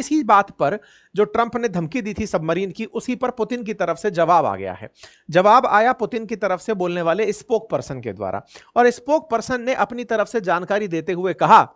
इसी बात पर जो ट्रंप ने धमकी दी थी सबमरीन की, उसी पर पुतिन की तरफ से जवाब आ गया है। जवाब आया पुतिन की तरफ से बोलने वाले स्पोक पर्सन के द्वारा, और स्पोक पर्सन ने अपनी तरफ से जानकारी देते हुए कहा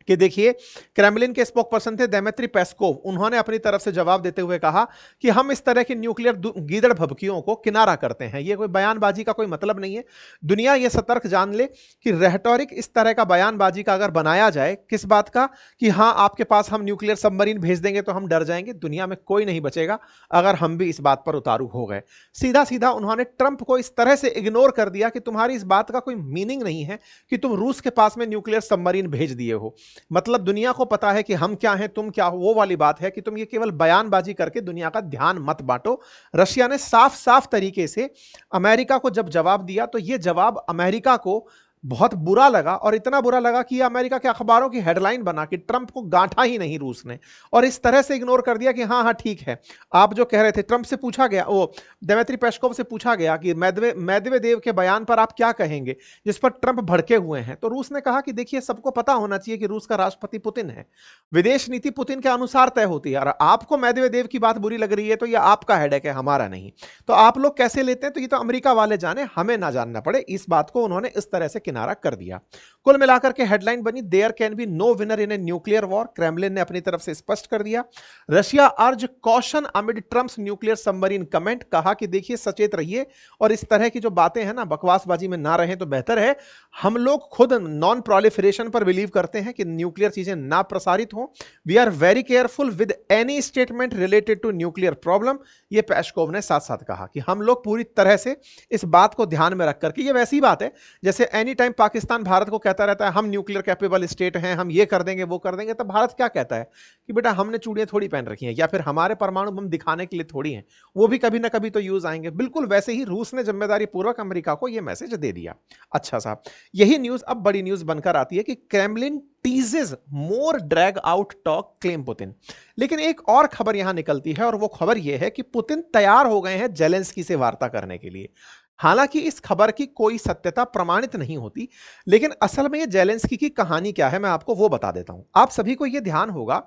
कि देखिए, क्रेमलिन के स्पोक पर्सन थे दिमित्री पेस्कोव, उन्होंने अपनी तरफ से जवाब देते हुए कहा कि हम इस तरह की न्यूक्लियर गीदड़ भभकियों को किनारा करते हैं। ये कोई बयानबाजी का कोई मतलब नहीं है। दुनिया ये सतर्क जान ले कि रेटोरिक इस तरह का बयानबाजी का अगर बनाया जाए, किस बात का, कि हाँ आपके पास हम न्यूक्लियर सबमरीन भेज देंगे तो हम डर जाएंगे, दुनिया में कोई नहीं बचेगा अगर हम भी इस बात पर उतारू हो गए। सीधा सीधा उन्होंने ट्रंप को इस तरह से इग्नोर कर दिया कि तुम्हारी इस बात का कोई मीनिंग नहीं है कि तुम रूस के पास में न्यूक्लियर सबमरीन भेज दिए हो। मतलब दुनिया को पता है कि हम क्या हैं, तुम क्या हो, वो वाली बात है कि तुम ये केवल बयानबाजी करके दुनिया का ध्यान मत बांटो। रशिया ने साफ साफ तरीके से अमेरिका को जब जवाब दिया तो ये जवाब अमेरिका को बहुत बुरा लगा, और इतना बुरा लगा कि अमेरिका के अखबारों की हेडलाइन बना कि ट्रंप को गांठा ही नहीं रूस ने, और इस तरह से इग्नोर कर दिया कि हाँ हाँ ठीक है, आप जो कह रहे थे। ट्रंप से पूछा गया, वो दिमित्री पेस्कोव से पूछा गया कि मेदवेदेव के बयान पर आप क्या कहेंगे, जिस पर ट्रंप भड़के हुए हैं। तो रूस ने कहा कि देखिए, सबको पता होना चाहिए कि रूस का राष्ट्रपति पुतिन है, विदेश नीति पुतिन के अनुसार तय होती है, और आपको मेदवेदेव की बात बुरी लग रही है तो यह आपका हेडेक है, हमारा नहीं। तो आप लोग कैसे लेते हैं तो ये तो अमेरिका वाले जाने, हमें ना जानना पड़े। इस बात को उन्होंने इस तरह से किनारा कर दिया। कुल मिलाकर के हेडलाइन बनी, there can be no winner in a nuclear war. Kremlin ने अपनी तरफ से स्पष्ट कर दिया। Russia urge caution amid Trump's nuclear submarine comment, कहा कि देखिए सचेत रहिए और इस तरह की जो बातें हैं ना, बकवासबाजी में ना रहें तो बेहतर है। हम लोग खुद नॉन प्रोलिफरेशन पर बिलीव करते हैं कि न्यूक्लियर चीजें ना प्रसारित हो। We are very careful with any statement related to nuclear problem. ये पेस्कोव ने साथ साथ कहा कि हम लोग पूरी तरह से इस बात को ध्यान में रख करके, ये वैसी बात है जैसे एनी टाइम पाकिस्तान भारत को कहता रहता है हम न्यूक्लियर कैपेबल स्टेट हैं, हम ये कर देंगे वो कर देंगे, तो भारत क्या कहता है कि बेटा हमने चूड़ियां थोड़ी पहन रखी हैं, या फिर हमारे परमाणु बम दिखाने के लिए थोड़ी हैं, वो भी कभी ना कभी तो यूज आएंगे। बिल्कुल वैसे ही रूस ने जिम्मेदारी पूर्वक अमेरिका को यह मैसेज दे दिया। अच्छा साहब, यही न्यूज अब बड़ी न्यूज बनकर आती है कि Kremlin teases more drag out talk claim Putin. लेकिन एक और खबर यहां निकलती है, और वो खबर यह है कि पुतिन तैयार हो गए हैं जेलेंस्की से वार्ता करने के लिए। हालांकि इस खबर की कोई सत्यता प्रमाणित नहीं होती, लेकिन असल में ये जेलेंस्की की कहानी क्या है मैं आपको वो बता देता हूं। आप सभी को यह ध्यान होगा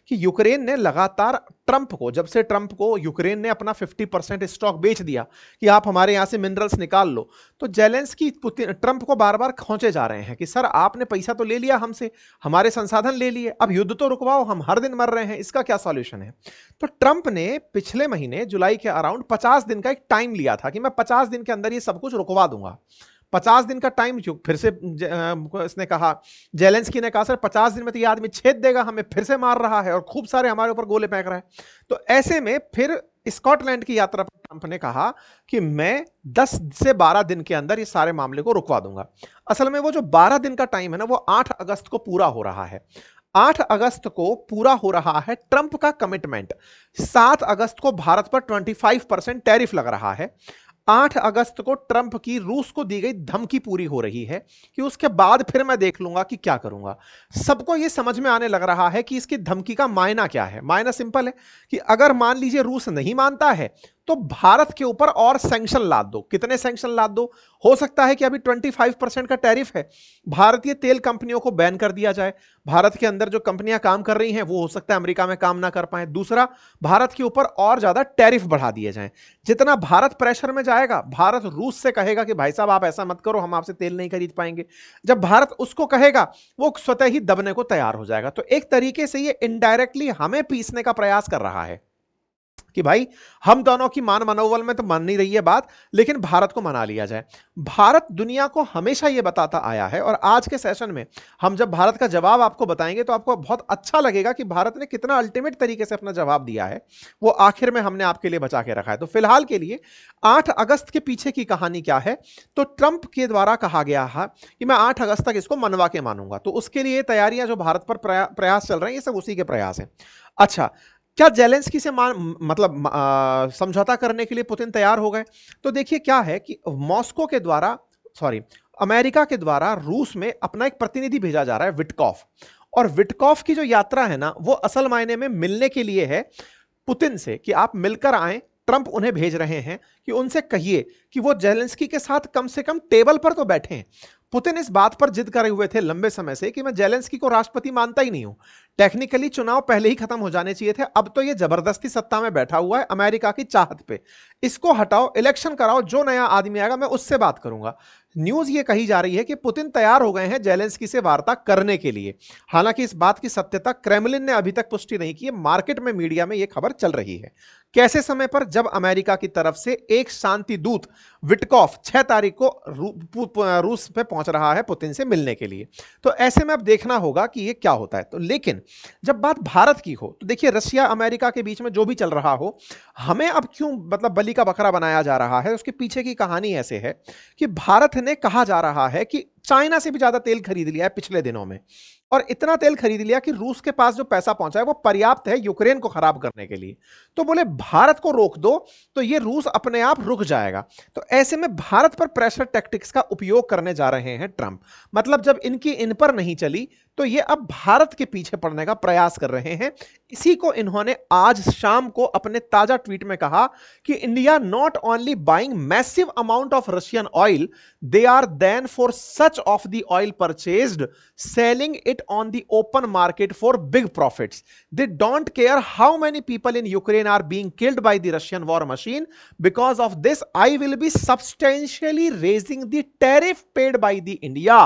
कि यूक्रेन ने लगातार ट्रंप को, जब से ट्रंप को यूक्रेन ने अपना 50% स्टॉक बेच दिया कि आप हमारे यहां से मिनरल्स निकाल लो, तो जेलेंस्की ट्रंप को बार बार खौंचे जा रहे हैं कि सर आपने पैसा तो ले लिया हमसे, हमारे संसाधन ले लिए, अब युद्ध तो रुकवाओ, हम हर दिन मर रहे हैं, इसका क्या सॉल्यूशन है। तो ट्रंप ने पिछले महीने जुलाई के अराउंड 50 दिन का एक टाइम लिया था कि मैं 50 दिन के अंदर ये सब कुछ रुकवा दूंगा। 50 दिन का टाइम फिर से इसने कहा, जेलेंस्की ने कहा सर 50 दिन में तो ये आदमी छेद देगा, हमें फिर से मार रहा है और खूब सारे हमारे ऊपर गोले फेंक रहा है। तो ऐसे में फिर स्कॉटलैंड की यात्रा पर ट्रंप ने कहा कि मैं 10 से 12 दिन के अंदर ये सारे मामले को रुकवा दूंगा। असल में वो जो 12 दिन का टाइम है ना, वो 8 अगस्त को पूरा हो रहा है। 8 अगस्त को पूरा हो रहा है ट्रंप का कमिटमेंट। 7 अगस्त को भारत पर 25% टैरिफ लग रहा है। 8 अगस्त को ट्रंप की रूस को दी गई धमकी पूरी हो रही है कि उसके बाद फिर मैं देख लूंगा कि क्या करूंगा। सबको यह समझ में आने लग रहा है कि इसकी धमकी का मायना क्या है। मायना सिंपल है कि अगर मान लीजिए रूस नहीं मानता है तो भारत के ऊपर और सैंक्शन लाद दो। कितने सैंक्शन लाद दो? हो सकता है कि अभी 25% का टैरिफ है, भारतीय तेल कंपनियों को बैन कर दिया जाए। भारत के अंदर जो कंपनियां काम कर रही हैं वो हो सकता है अमेरिका में काम ना कर पाए। दूसरा, भारत के ऊपर और ज्यादा टैरिफ बढ़ा दिए जाएं। जितना भारत प्रेशर में जाएगा, भारत रूस से कहेगा कि भाई साहब आप ऐसा मत करो, हम आपसे तेल नहीं खरीद पाएंगे। जब भारत उसको कहेगा, वो स्वतः ही दबने को तैयार हो जाएगा। तो एक तरीके से ये इनडायरेक्टली हमें पीसने का प्रयास कर रहा है कि भाई हम दोनों की मान मनोबल में तो मान नहीं रही है बात, लेकिन भारत को मना लिया जाए। भारत दुनिया को हमेशा यह बताता आया है, और आज के सेशन में हम जब भारत का जवाब आपको बताएंगे तो आपको बहुत अच्छा लगेगा कि भारत ने कितना अल्टीमेट तरीके से अपना जवाब दिया है। वो आखिर में हमने आपके लिए बचा के रखा है। तो फिलहाल के लिए 8 अगस्त के पीछे की कहानी क्या है, तो ट्रंप के द्वारा कहा गया है कि मैं 8 अगस्त तक इसको मनवा के मानूंगा। तो उसके लिए तैयारियां जो भारत पर प्रयास चल रहे हैं, ये सब उसी के प्रयास हैं। अच्छा, क्या जेलेंस्की से मतलब समझौता करने के लिए पुतिन तैयार हो गए? तो देखिए क्या है कि मॉस्को के द्वारा, सॉरी, अमेरिका के द्वारा रूस में अपना एक प्रतिनिधि भेजा जा रहा है, विटकॉफ। और विटकॉफ की जो यात्रा है ना, वो असल मायने में मिलने के लिए है पुतिन से, कि आप मिलकर आएं। ट्रंप उन्हें भेज रहे हैं कि उनसे कहिए कि वो जेलेंस्की के साथ कम से कम टेबल पर तो बैठें। पुतिन इस बात पर जिद करे हुए थे लंबे समय से कि मैं जेलेंस्की को राष्ट्रपति मानता ही नहीं हूं। टेक्निकली चुनाव पहले ही खत्म हो जाने चाहिए थे, अब तो ये जबरदस्ती सत्ता में बैठा हुआ है अमेरिका की चाहत पे। इसको हटाओ, इलेक्शन कराओ, जो नया आदमी आएगा मैं उससे बात करूंगा। न्यूज ये कही जा रही है कि पुतिन तैयार हो गए हैं जेलेंस्की से वार्ता करने के लिए। हालांकि इस बात की सत्यता क्रेमलिन ने अभी तक पुष्टि नहीं की है, मार्केट में मीडिया में यह खबर चल रही है। कैसे समय पर, जब अमेरिका की तरफ से एक शांति दूत विटकॉफ 6 तारीख को रूस पे पहुंच रहा है पुतिन से मिलने के लिए। तो ऐसे में अब देखना होगा कि ये क्या होता है। तो लेकिन जब बात भारत की हो तो देखिए, रशिया अमेरिका के बीच में जो भी चल रहा हो, हमें अब क्यों मतलब बलि का बकरा बनाया जा रहा है, उसके पीछे की कहानी ऐसे है कि भारत ने, कहा जा रहा है कि चाइना से भी ज्यादा तेल खरीद लिया है पिछले दिनों में, और इतना तेल खरीद लिया कि रूस के पास जो पैसा पहुंचा है वो पर्याप्त है यूक्रेन को खराब करने के लिए। तो बोले भारत को रोक दो तो ये रूस अपने आप रुक जाएगा। तो ऐसे में भारत पर प्रेशर टैक्टिक्स का उपयोग करने जा रहे हैं ट्रंप। मतलब जब इनकी इन पर नहीं चली तो ये अब भारत के पीछे पड़ने का प्रयास कर रहे हैं। इसी को इन्होंने आज शाम को अपने ताजा ट्वीट में कहा कि India not only buying massive amount of Russian oil, they are then for such of the oil purchased selling it on the open market for big profits. They don't care how many people in Ukraine are being killed by the Russian war machine. Because of this, I will be substantially raising the tariff paid by the India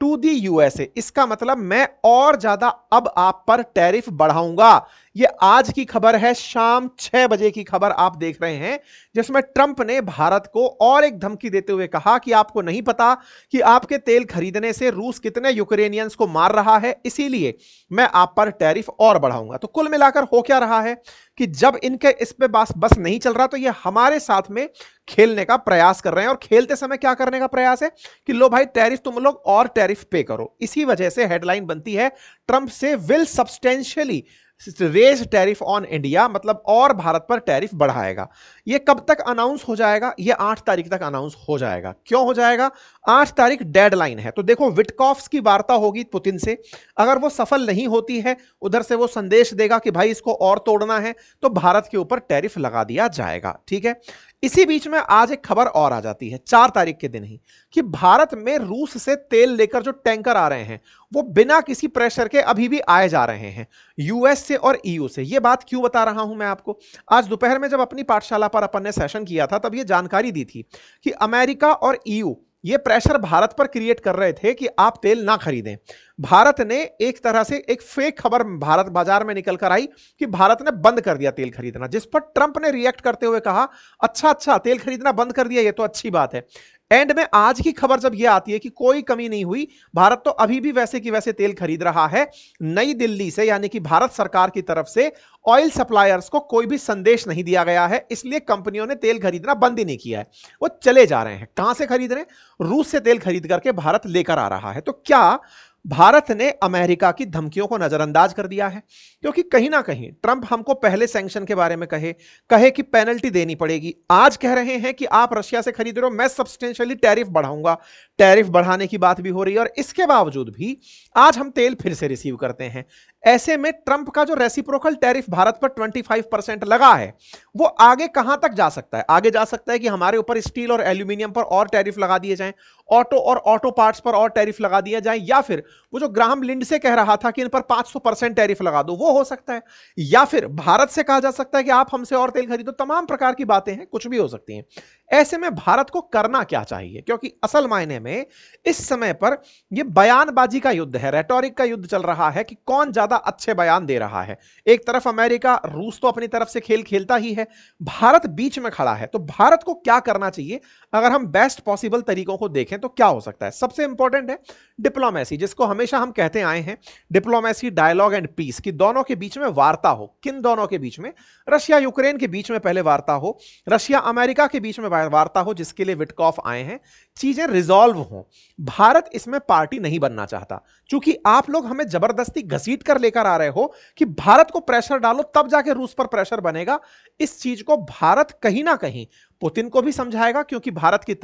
to the USA. इसका मतलब मैं और ज्यादा अब आप पर tariff बढ़ाऊंगा। ये आज की खबर है, शाम 6 बजे की खबर आप देख रहे हैं, जिसमें ट्रंप ने भारत को और एक धमकी देते हुए कहा कि आपको नहीं पता कि आपके तेल खरीदने से रूस कितने यूक्रेनियंस को मार रहा है, इसीलिए मैं आप पर टैरिफ और बढ़ाऊंगा। तो कुल मिलाकर हो क्या रहा है कि जब इनके इस पे बस नहीं चल रहा तो ये हमारे साथ में खेलने का प्रयास कर रहे हैं। और खेलते समय क्या करने का प्रयास है कि लो भाई टैरिफ तुम लोग और टैरिफ पे करो। इसी वजह से हेडलाइन बनती है, ट्रंप से will substantially raise tariff on India, मतलब और भारत पर टैरिफ बढ़ाएगा। यह कब तक अनाउंस हो जाएगा? यह 8 तारीख तक अनाउंस हो जाएगा। क्यों हो जाएगा? 8 तारीख डेडलाइन है। तो देखो, विटकॉफ्स की वार्ता होगी पुतिन से, अगर वो सफल नहीं होती है, उधर से वो संदेश देगा कि भाई इसको और तोड़ना है, तो भारत के ऊपर टैरिफ लगा दिया जाएगा। ठीक है। इसी बीच में आज एक खबर और आ जाती है 4 तारीख के दिन ही, कि भारत में रूस से तेल लेकर जो टैंकर आ रहे हैं वो बिना किसी प्रेशर के अभी भी आए जा रहे हैं, यूएस से और ईयू से। ये बात क्यों बता रहा हूं मैं आपको? आज दोपहर में जब अपनी पाठशाला पर अपन ने सेशन किया था तब ये जानकारी दी थी कि अमेरिका और ईयू ये प्रेशर भारत पर क्रिएट कर रहे थे कि आप तेल ना खरीदें। भारत ने एक तरह से एक फेक खबर भारत बाजार में निकल कर आई कि भारत ने बंद कर दिया तेल खरीदना, जिस पर ट्रंप ने रिएक्ट करते हुए कहा, अच्छा तेल खरीदना बंद कर दिया, ये तो अच्छी बात है। एंड में आज की खबर जब यह आती है कि कोई कमी नहीं हुई, भारत तो अभी भी वैसे की वैसे तेल खरीद रहा है। नई दिल्ली से, यानी कि भारत सरकार की तरफ से ऑयल सप्लायर्स को कोई भी संदेश नहीं दिया गया है, इसलिए कंपनियों ने तेल खरीदना बंद ही नहीं किया है, वो चले जा रहे हैं। कहां से खरीद रहे हैं? रूस से तेल खरीद करके भारत लेकर आ रहा है। तो क्या भारत ने अमेरिका की धमकियों को नजरअंदाज कर दिया है? क्योंकि कहीं ना कहीं ट्रंप हमको पहले सैंक्शन के बारे में कहे कि पेनल्टी देनी पड़ेगी, आज कह रहे हैं कि आप रशिया से खरीद रहे हो, मैं सब्सटेंशियली टैरिफ बढ़ाऊंगा। टैरिफ बढ़ाने की बात भी हो रही है, और इसके बावजूद भी आज हम तेल फिर से रिसीव करते हैं। ऐसे में ट्रंप का जो रेसिप्रोकल टैरिफ भारत पर 25% लगा है, वो आगे कहां तक जा सकता है? आगे जा सकता है कि हमारे ऊपर स्टील और एल्यूमिनियम पर और टैरिफ लगा दिए जाएं, ऑटो और ऑटो पार्ट्स पर और टैरिफ लगा दिया जाए, या फिर वो जो ग्राहम लिंडसे कह रहा था कि इन पर 500% टैरिफ लगा दो, वो हो सकता है। या फिर भारत से कहा जा सकता है कि आप हमसे और तेल खरीदो। तमाम प्रकार की बातें हैं, कुछ भी हो सकती हैं। ऐसे में भारत को करना क्या चाहिए? क्योंकि असल मायने में इस समय पर यह बयानबाजी का युद्ध है, रेटोरिक का युद्ध चल रहा है कि कौन ज्यादा अच्छे बयान दे रहा है। एक तरफ अमेरिका, रूस तो अपनी तरफ से खेल खेलता ही है, भारत बीच में खड़ा है। तो भारत को क्या करना चाहिए? अगर हम बेस्ट पॉसिबल तरीकों को देखें तो क्या हो सकता है? सबसे इंपॉर्टेंट है डिप्लोमेसी, जिसको हमेशा हम कहते आए हैं, डिप्लोमेसी, डायलॉग एंड पीस, की दोनों के बीच में वार्ता हो। किन दोनों के बीच में? रशिया यूक्रेन के बीच में पहले वार्ता हो, रशिया अमेरिका के बीच में वार्ता हो, जिसके लिए विटकॉफ आए हैं, चीजें रिजॉल्व हो। भारत इसमें पार्टी नहीं बनना चाहता, क्योंकि आप लोग हमें जबरदस्ती घसीट कर लेकर आ रहे हो कि भारत को प्रेशर डालो तब जाके रूस पर प्रेशर बनेगा। इस चीज को भारत कहीं ना कहीं पुतिन को भी समझाएगा, क्योंकि भारत की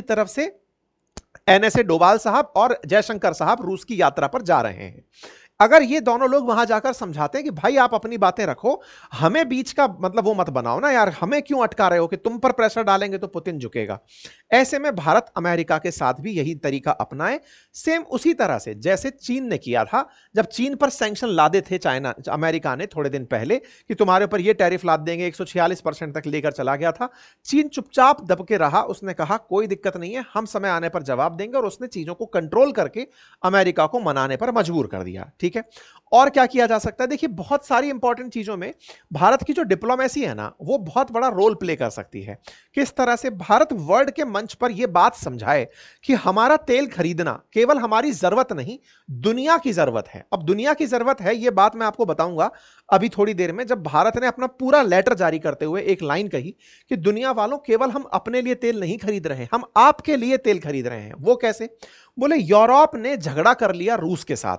तरफ से एनएसए डोभाल साहब और जयशंकर साहब रूस की यात्रा पर जा रहे हैं। अगर ये दोनों लोग वहां जाकर समझाते हैं कि भाई आप अपनी बातें रखो, हमें बीच का मतलब वो मत बनाओ ना यार, हमें क्यों अटका रहे हो कि तुम पर प्रेशर डालेंगे तो पुतिन झुकेगा। ऐसे में भारत अमेरिका के साथ भी यही तरीका अपनाए, सेम उसी तरह से जैसे चीन ने किया था। जब चीन पर सैंक्शन लादे थे चाइना अमेरिका ने थोड़े दिन पहले कि तुम्हारे ऊपर ये टैरिफ लाद देंगे, 146% तक लेकर चला गया था। चीन चुपचाप दब के रहा, उसने कहा कोई दिक्कत नहीं है, हम समय आने पर जवाब देंगे, और उसने चीजों को कंट्रोल करके अमेरिका को मनाने पर मजबूर कर दिया। ठीक है, और क्या किया जा सकता है? देखिए बहुत सारी इंपॉर्टेंट चीजों में भारत की जो डिप्लोमेसी है ना, वो बहुत बड़ा रोल प्ले कर सकती है। किस तरह से भारत वर्ल्ड के मंच पर यह बात समझाए कि हमारा तेल खरीदना केवल हमारी जरूरत नहीं, दुनिया की जरूरत है। अब दुनिया की जरूरत है, यह बात मैं आपको बताऊंगा अभी थोड़ी देर में, जब भारत ने अपना पूरा लेटर जारी करते हुए एक लाइन कही कि दुनिया वालों, केवल हम अपने लिए तेल नहीं खरीद रहे हैं, हम आपके लिए तेल खरीद रहे हैं। वो कैसे? बोले यूरोप ने झगड़ा कर लिया रूस के साथ,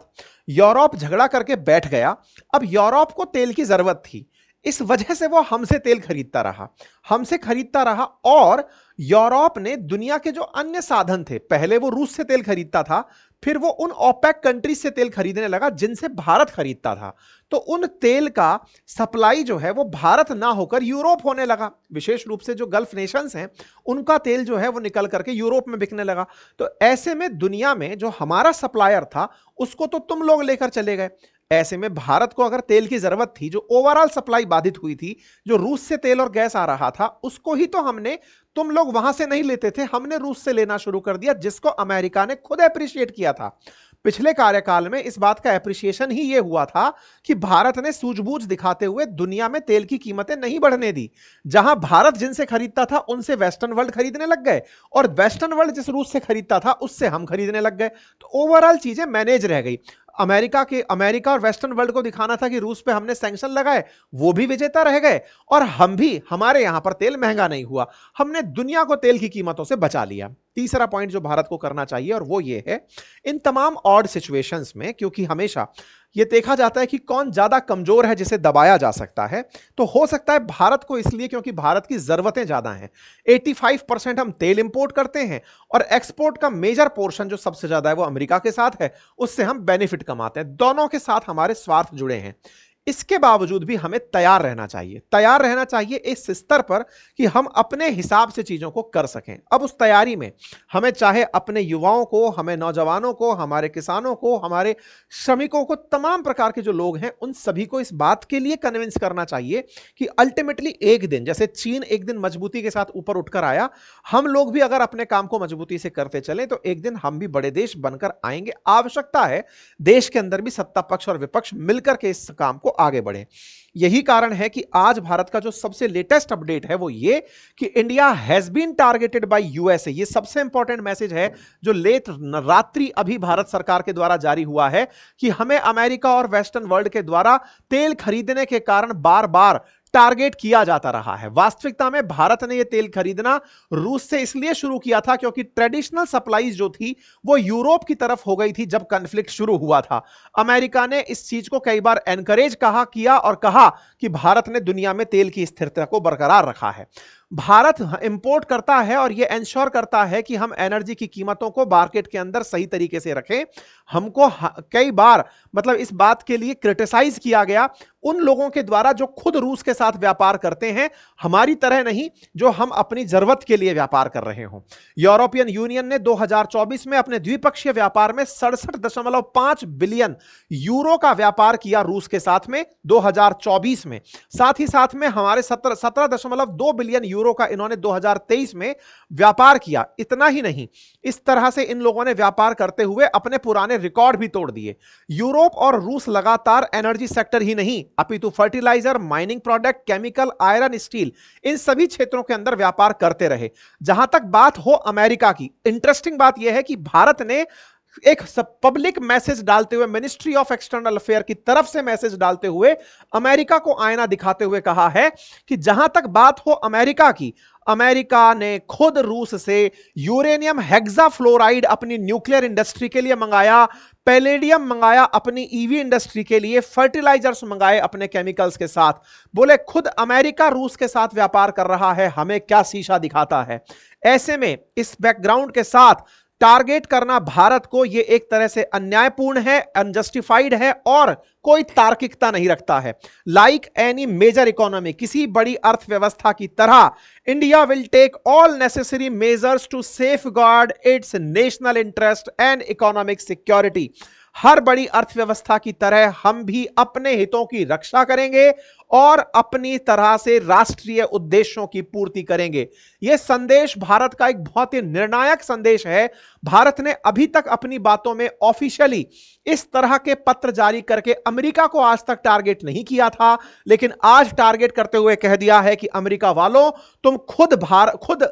यूरोप झगड़ा करके बैठ गया। अब यूरोप को तेल की जरूरत थी, इस वजह से वो हमसे तेल खरीदता रहा, हमसे खरीदता रहा। और यूरोप ने दुनिया के जो अन्य साधन थे, पहले वो रूस से तेल खरीदता था, फिर वो उन ओपेक कंट्रीज से तेल खरीदने लगा जिनसे भारत खरीदता था। तो उन तेल का सप्लाई जो है वो भारत ना होकर यूरोप होने लगा। विशेष रूप से जो गल्फ नेशंस हैं, उनका तेल जो है वो निकल करके यूरोप में बिकने लगा। तो ऐसे में दुनिया में जो हमारा सप्लायर था, उसको तो तुम लोग लेकर चले गए। ऐसे में भारत को अगर तेल की जरूरत थी, जो ओवरऑल सप्लाई बाधित हुई थी, जो रूस से तेल और गैस आ रहा था, उसको ही तो हमने, तुम लोग वहां से नहीं लेते थे, हमने रूस से लेना शुरू कर दिया, जिसको अमेरिका ने खुद अप्रिशिएट किया था। पिछले कार्यकाल में इस बात का एप्रिसिएशन ही यह हुआ था कि भारत ने सूझबूझ दिखाते हुए दुनिया में तेल की कीमतें नहीं बढ़ने दी। जहां भारत जिनसे खरीदता था उनसे वेस्टर्न वर्ल्ड खरीदने लग गए, और वेस्टर्न वर्ल्ड जिस रूस से खरीदता था उससे हम खरीदने लग गए। तो ओवरऑल चीजें मैनेज रह गई। अमेरिका और वेस्टर्न वर्ल्ड को दिखाना था कि रूस पे हमने सैंक्शन लगाए, वो भी विजेता रह गए, और हम भी, हमारे यहां पर तेल महंगा नहीं हुआ, हमने दुनिया को तेल की कीमतों से बचा लिया। तीसरा पॉइंट जो भारत को करना चाहिए, और वो ये है, इन तमाम ऑड सिचुएशंस में, क्योंकि हमेशा ये देखा जाता है कि कौन ज्यादा कमजोर है जिसे दबाया जा सकता है, तो हो सकता है भारत को, इसलिए क्योंकि भारत की जरूरतें ज्यादा हैं। 85% हम तेल इंपोर्ट करते हैं, और एक्सपोर्ट का मेजर पोर्शन जो सबसे ज्यादा है वो अमेरिका के साथ है, उससे हम बेनिफिट कमाते हैं। दोनों के साथ हमारे स्वार्थ जुड़े हैं। इसके बावजूद भी हमें तैयार रहना चाहिए, तैयार रहना चाहिए इस स्तर पर कि हम अपने हिसाब से चीजों को कर सकें। अब उस तैयारी में हमें चाहे अपने युवाओं को, हमें नौजवानों को, हमारे किसानों को, हमारे श्रमिकों को, तमाम प्रकार के जो लोग हैं, उन सभी को इस बात के लिए कन्विंस करना चाहिए कि अल्टीमेटली एक दिन, जैसे चीन एक दिन मजबूती के साथ ऊपर उठकर आया, हम लोग भी अगर अपने काम को मजबूती से करते चलें तो एक दिन हम भी बड़े देश बनकर आएंगे। आवश्यकता है देश के अंदर भी सत्ता पक्ष और विपक्ष मिलकर के इस काम को आगे बढ़े। यही कारण है कि आज भारत का जो सबसे लेटेस्ट अपडेट है वो ये कि India has been targeted by USA. ये सबसे इंपॉर्टेंट मैसेज है जो लेट रात्रि अभी भारत सरकार के द्वारा जारी हुआ है कि हमें अमेरिका और वेस्टर्न वर्ल्ड के द्वारा तेल खरीदने के कारण बार बार टारगेट किया जाता रहा है। वास्तविकता में भारत ने यह तेल खरीदना रूस से इसलिए शुरू किया था क्योंकि ट्रेडिशनल सप्लाईज जो थी वो यूरोप की तरफ हो गई थी जब कॉन्फ्लिक्ट शुरू हुआ था। अमेरिका ने इस चीज को कई बार एनकरेज किया और कहा कि भारत ने दुनिया में तेल की स्थिरता को बरकरार रखा है। भारत इंपोर्ट करता है और यह इंश्योर करता है कि हम एनर्जी की कीमतों को मार्केट के अंदर सही तरीके से रखें। हमको कई बार मतलब इस बात के लिए क्रिटिसाइज किया गया उन लोगों के द्वारा जो खुद रूस के साथ व्यापार करते हैं, हमारी तरह नहीं जो हम अपनी जरूरत के लिए व्यापार कर रहे हों। यूरोपियन यूनियन ने 2024 में अपने द्विपक्षीय व्यापार में 67.5 बिलियन यूरो का व्यापार किया रूस के साथ में 2024 में। साथ ही साथ में हमारे 17.2 बिलियन यूरो का इन्होंने 2023 में व्यापार किया। इतना ही नहीं, इस तरह से इन लोगों ने व्यापार करते हुए अपने पुराने रिकॉर्ड भी तोड़ दिए। यूरोप और रूस लगातार एनर्जी सेक्टर ही नहीं अपितु fertiliser, mining product, chemical, iron, steel, इन सभी क्षेत्रों के अंदर व्यापार करते रहे। जहां तक बात हो अमेरिका की, इंटरेस्टिंग बात यह है कि भारत ने एक पब्लिक मैसेज डालते हुए, मिनिस्ट्री ऑफ एक्सटर्नल अफेयर की तरफ से मैसेज डालते हुए अमेरिका को आईना दिखाते हुए कहा है कि जहां तक बात हो अमेरिका की, अमेरिका ने खुद रूस से यूरेनियम हेक्साफ्लोराइड अपनी न्यूक्लियर इंडस्ट्री के लिए मंगाया, पैलेडियम मंगाया अपनी ईवी इंडस्ट्री के लिए, फर्टिलाइजर्स मंगाए अपने केमिकल्स के साथ। बोले खुद अमेरिका रूस के साथ व्यापार कर रहा है, हमें क्या शीशा दिखाता है। ऐसे में इस बैकग्राउंड के साथ टारगेट करना भारत को यह एक तरह से अन्यायपूर्ण है, अनजस्टिफाइड है और कोई तार्किकता नहीं रखता है। लाइक एनी मेजर इकोनॉमी, किसी बड़ी अर्थव्यवस्था की तरह India will take all necessary measures to safeguard its national interest and economic security. हर बड़ी अर्थव्यवस्था की तरह हम भी अपने हितों की रक्षा करेंगे और अपनी तरह से राष्ट्रीय उद्देश्यों की पूर्ति करेंगे। यह संदेश भारत का एक बहुत ही निर्णायक संदेश है। भारत ने अभी तक अपनी बातों में ऑफिशियली इस तरह के पत्र जारी करके अमेरिका को आज तक टारगेट नहीं किया था, लेकिन आज टारगेट करते हुए कह दिया है कि अमेरिका वालों तुम खुद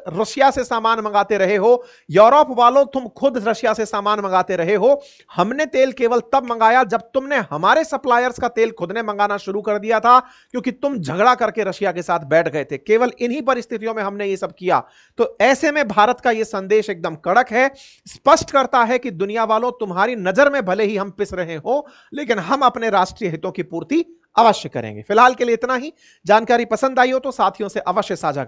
रशिया से सामान मंगाते रहे हो, यूरोप वालों तुम खुद रशिया से सामान मंगाते रहे हो। हमने तेल केवल तब मंगाया जब तुमने हमारे सप्लायर्स का तेल खुद ने मंगाना शुरू कर दिया था, क्योंकि तुम झगड़ा करके रशिया के साथ बैठ गए थे। केवल इन्हीं परिस्थितियों में हमने ये सब किया। तो ऐसे में भारत का यह संदेश एकदम कड़क है, स्पष्ट करता है कि दुनिया वालों तुम्हारी नजर में भले ही हम पिस रहे हो, लेकिन हम अपने राष्ट्रीय हितों की पूर्ति अवश्य करेंगे। फिलहाल के लिए इतना ही। जानकारी पसंद आई हो तो साथियों से अवश्य साझा